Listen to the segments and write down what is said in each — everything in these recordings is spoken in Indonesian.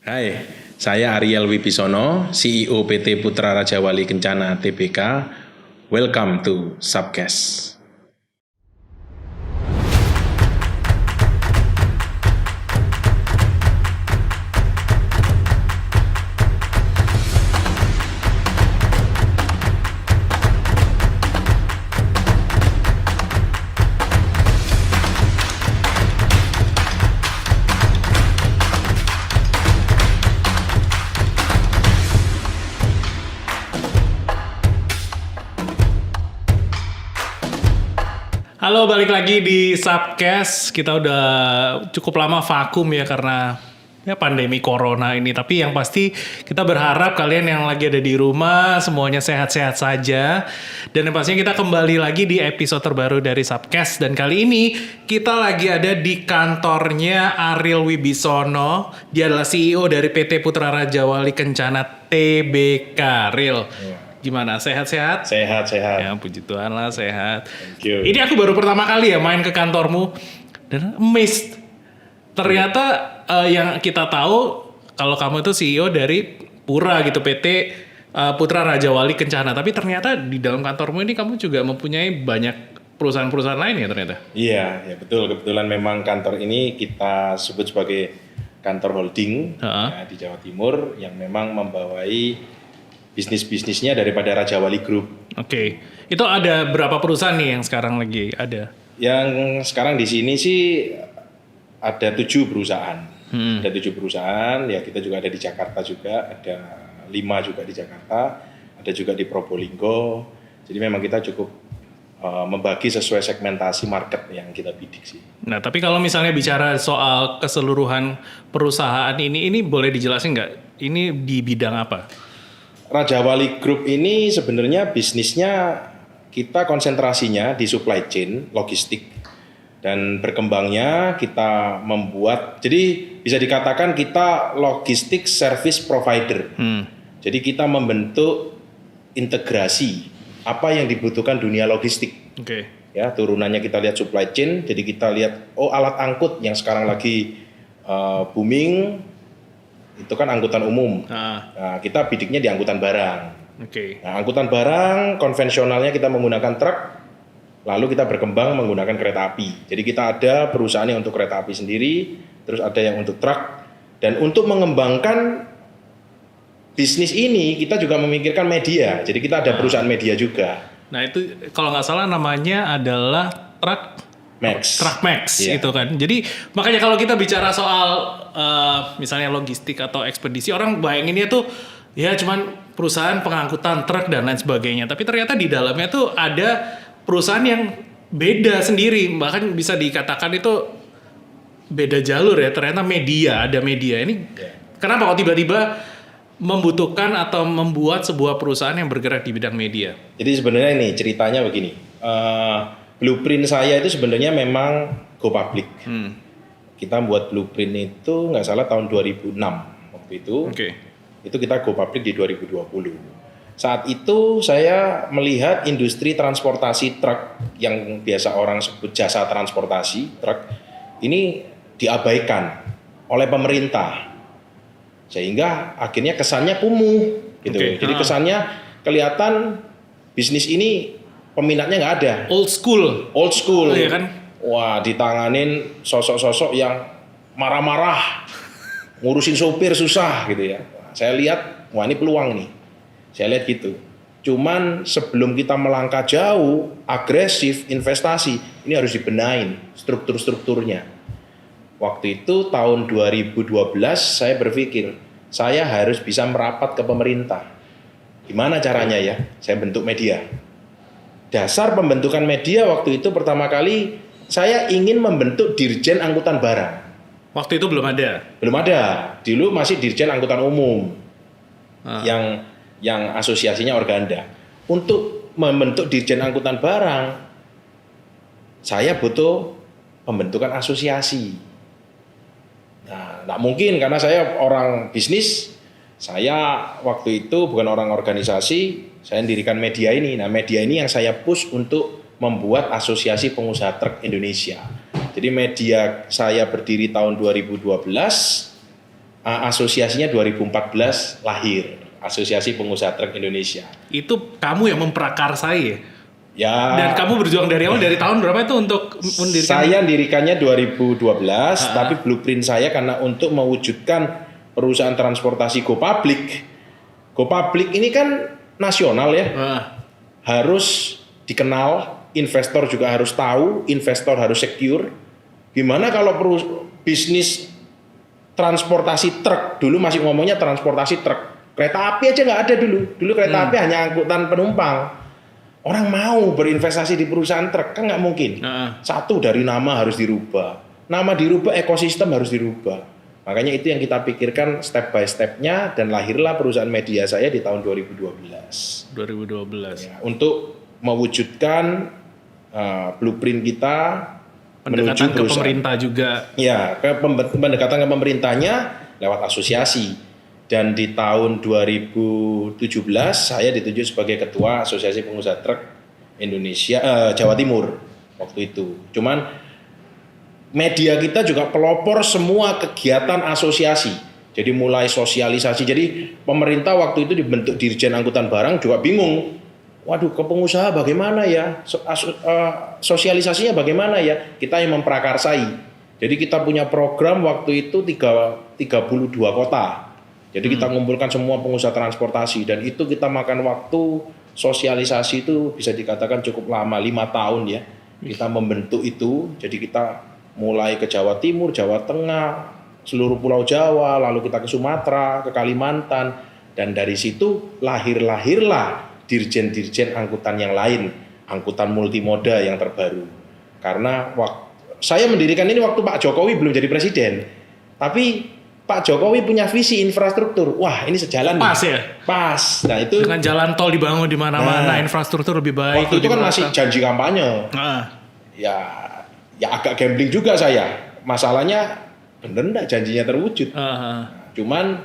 Hai, saya Ariel Wibisono, CEO PT Putra Raja Wali Kencana Tbk. Welcome to Subcast. Halo, balik lagi di Subcast. Kita udah cukup lama vakum ya karena pandemi corona ini. Tapi yang pasti kita berharap kalian yang lagi ada di rumah semuanya sehat-sehat saja. Dan yang pastinya kita kembali lagi di episode terbaru dari Subcast. Dan kali ini kita lagi ada di kantornya Ariel Wibisono. Dia adalah CEO dari PT Putra Raja Wali Kencana Tbk. Real. Gimana? Sehat-sehat? Sehat. Ya, puji Tuhan lah sehat. Thank you. Ini aku baru pertama kali ya main ke kantormu dan amazed. Ternyata yang kita tahu kalau kamu itu CEO dari Pura gitu, PT Putra Raja Wali Kencana. Tapi ternyata di dalam kantormu ini kamu juga mempunyai banyak perusahaan-perusahaan lain ya ternyata. Iya, ya betul. Kebetulan memang kantor ini kita sebut sebagai kantor holding ya, di Jawa Timur yang memang membawai bisnis-bisnisnya daripada Raja Wali Group. Oke. Itu ada berapa perusahaan nih yang sekarang lagi ada? Yang sekarang di sini sih ada 7 perusahaan. Ada 7 perusahaan, ya kita juga ada di Jakarta juga, ada 5 juga di Jakarta, ada juga di Probolinggo. Jadi memang kita cukup membagi sesuai segmentasi market yang kita bidik sih. Nah, tapi kalau misalnya bicara soal keseluruhan perusahaan ini boleh dijelasin nggak? Ini di bidang apa? Raja Wali Group ini sebenarnya bisnisnya kita konsentrasinya di supply chain, logistik, dan berkembangnya kita membuat, jadi bisa dikatakan kita logistik service provider. Jadi kita membentuk integrasi apa yang dibutuhkan dunia logistik. Ya, turunannya kita lihat supply chain, jadi kita lihat alat angkut yang sekarang lagi booming. Itu kan angkutan umum. Nah, kita bidiknya di angkutan barang. Nah, angkutan barang konvensionalnya kita menggunakan truk, lalu kita berkembang menggunakan kereta api. Jadi kita ada perusahaan yang untuk kereta api sendiri, terus ada yang untuk truk. Dan untuk mengembangkan bisnis ini kita juga memikirkan media. Jadi kita ada perusahaan media juga. Nah itu kalau nggak salah namanya adalah Truck Max Iya. itu kan. Jadi makanya kalau kita bicara soal misalnya logistik atau ekspedisi, orang bayanginnya tuh ya cuman perusahaan pengangkutan truk dan lain sebagainya. Tapi ternyata di dalamnya tuh ada perusahaan yang beda sendiri. Bahkan bisa dikatakan itu beda jalur ya. Ternyata ada media. Ini kenapa kok tiba-tiba membutuhkan atau membuat sebuah perusahaan yang bergerak di bidang media? Jadi sebenarnya ini ceritanya begini. Blueprint saya itu sebenarnya memang go public. Kita buat blueprint itu nggak salah tahun 2006 waktu itu. Itu kita go public di 2020. Saat itu saya melihat industri transportasi truk yang biasa orang sebut jasa transportasi truk ini diabaikan oleh pemerintah. Sehingga akhirnya kesannya kumuh gitu. Jadi kesannya kelihatan bisnis ini peminatnya nggak ada. Old school. Iya kan? Wah, ditanganin sosok-sosok yang marah-marah, ngurusin sopir susah gitu ya. Saya lihat, wah ini peluang nih. Saya lihat gitu. Cuman sebelum kita melangkah jauh, agresif, investasi, ini harus dibenahin struktur-strukturnya. Waktu itu tahun 2012 saya berpikir, saya harus bisa merapat ke pemerintah. Gimana caranya ya? Saya bentuk media. Dasar pembentukan media waktu itu pertama kali saya ingin membentuk Dirjen Angkutan Barang. Waktu itu belum ada? Belum ada. Dulu masih Dirjen Angkutan Umum. Yang asosiasinya Organda. Untuk membentuk Dirjen Angkutan Barang, saya butuh pembentukan asosiasi. Nah, nggak mungkin karena saya orang bisnis. Saya waktu itu bukan orang organisasi, saya mendirikan media ini. Nah, media ini yang saya push untuk membuat Asosiasi Pengusaha Truk Indonesia. Jadi media saya berdiri tahun 2012, asosiasinya 2014 lahir, Asosiasi Pengusaha Truk Indonesia. Itu kamu yang memprakarsai ya? Ya. Dan kamu berjuang dari awal, dari tahun berapa itu untuk mendirikan? Saya dirikannya 2012, tapi blueprint saya karena untuk mewujudkan perusahaan transportasi go public. Go public ini kan nasional ya. Harus dikenal, investor juga harus tahu, investor harus secure. Gimana kalau bisnis transportasi truk, dulu masih ngomongnya transportasi truk. Kereta api aja nggak ada dulu. Dulu kereta api hanya angkutan penumpang. Orang mau berinvestasi di perusahaan truk kan nggak mungkin. Satu, dari nama harus dirubah. Nama dirubah, ekosistem harus dirubah. Makanya itu yang kita pikirkan step by stepnya, dan lahirlah perusahaan media saya di tahun 2012. 2012. Ya, untuk mewujudkan blueprint kita pendekatan menuju ke pemerintah juga. Ya, pendekatan ke pemerintahnya lewat asosiasi. Dan di tahun 2017 saya ditunjuk sebagai ketua Asosiasi Pengusaha Truk Indonesia Jawa Timur waktu itu. Cuman media kita juga pelopor semua kegiatan asosiasi. Jadi mulai sosialisasi. Jadi pemerintah waktu itu dibentuk Dirjen Angkutan Barang juga bingung. Waduh, ke pengusaha bagaimana ya? Sosialisasinya bagaimana ya? Kita yang memprakarsai. Jadi kita punya program waktu itu 32 kota. Jadi kita mengumpulkan semua pengusaha transportasi, dan itu kita makan waktu sosialisasi itu bisa dikatakan cukup lama, 5 tahun ya. Kita membentuk itu, jadi kita mulai ke Jawa Timur, Jawa Tengah, seluruh Pulau Jawa, lalu kita ke Sumatera, ke Kalimantan, dan dari situ lahirlah dirjen-dirjen angkutan yang lain, angkutan multimoda yang terbaru. Karena saya mendirikan ini waktu Pak Jokowi belum jadi presiden, tapi Pak Jokowi punya visi infrastruktur. Wah, ini sejalan pas nih. Ya? Pas. Nah, itu dengan jalan tol dibangun di mana-mana, infrastruktur lebih baik. Waktu itu kan masih janji kampanye. Ya agak gambling juga saya. Masalahnya bener enggak janjinya terwujud. Cuman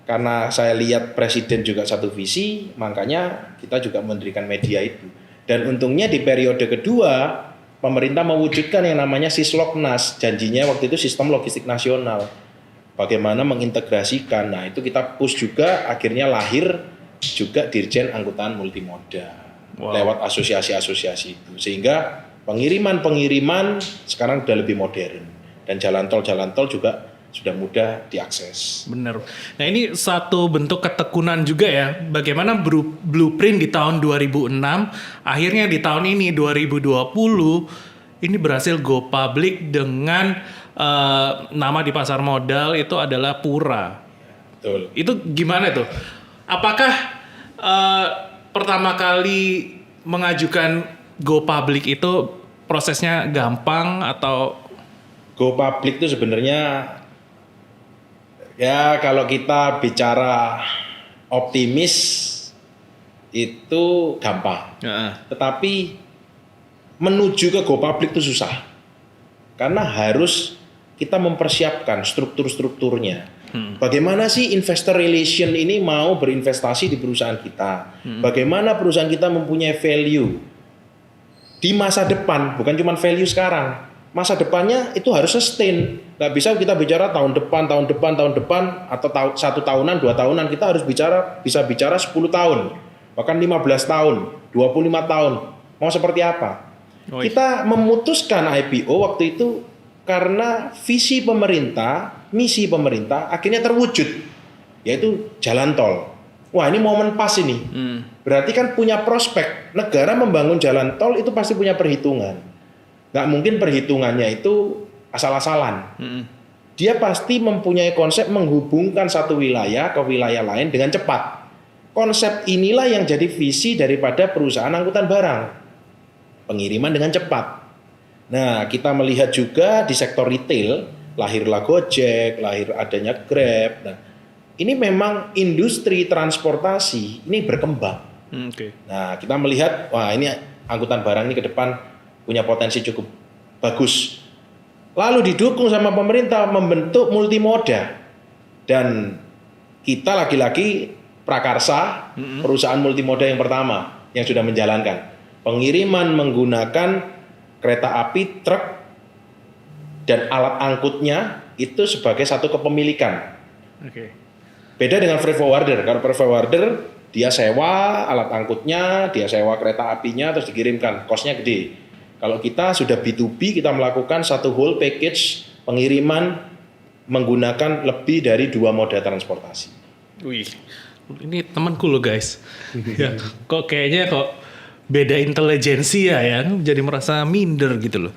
karena saya lihat presiden juga satu visi, makanya kita juga mendirikan media itu. Dan untungnya di periode kedua pemerintah mewujudkan yang namanya Sisloknas. Janjinya waktu itu Sistem Logistik Nasional. Bagaimana mengintegrasikan, nah itu kita push juga, akhirnya lahir juga Dirjen Angkutan Multimoda lewat asosiasi-asosiasi itu, sehingga pengiriman sekarang sudah lebih modern, dan jalan tol juga sudah mudah diakses. Benar. Nah ini satu bentuk ketekunan juga ya, bagaimana blueprint di tahun 2006, akhirnya di tahun ini 2020 ini berhasil go public dengan nama di pasar modal itu adalah Pura. Betul. Itu gimana tuh? Apakah pertama kali mengajukan go public itu prosesnya gampang atau? Go public itu sebenarnya ya kalau kita bicara optimis itu gampang. Tetapi menuju ke go public itu susah. Karena harus kita mempersiapkan strukturnya. Bagaimana sih investor relation ini mau berinvestasi di perusahaan kita? Bagaimana perusahaan kita mempunyai value di masa depan, bukan cuma value sekarang. Masa depannya itu harus sustain. Nggak bisa kita bicara tahun depan, atau 1 tahunan, 2 tahunan. Kita harus bisa bicara 10 tahun, bahkan 15 tahun, 25 tahun. Mau seperti apa? Kita memutuskan IPO waktu itu karena visi pemerintah, misi pemerintah akhirnya terwujud, yaitu jalan tol. Wah, ini momen pas ini. Berarti kan punya prospek. Negara membangun jalan tol itu pasti punya perhitungan. Nggak mungkin perhitungannya itu asal-asalan. Dia pasti mempunyai konsep menghubungkan satu wilayah ke wilayah lain dengan cepat. Konsep inilah yang jadi visi daripada perusahaan angkutan barang. Pengiriman dengan cepat. Nah, kita melihat juga di sektor retail, lahirlah Gojek, lahir adanya Grab. Nah, ini memang industri transportasi ini berkembang. Nah, kita melihat, wah ini angkutan barang ini ke depan punya potensi cukup bagus. Lalu didukung sama pemerintah membentuk multimoda. Dan kita lagi-lagi prakarsa, perusahaan multimoda yang pertama yang sudah menjalankan. Pengiriman menggunakan kereta api, truk, dan alat angkutnya itu sebagai satu kepemilikan. Oke. Beda dengan freight forwarder. Kalau freight forwarder dia sewa alat angkutnya, dia sewa kereta apinya terus dikirimkan, cost-nya gede. Kalau kita sudah B2B, kita melakukan satu whole package pengiriman menggunakan lebih dari 2 moda transportasi. Wih, ini temanku loh guys. Ya, kok kayaknya beda intelijensi ya, jadi merasa minder gitu loh.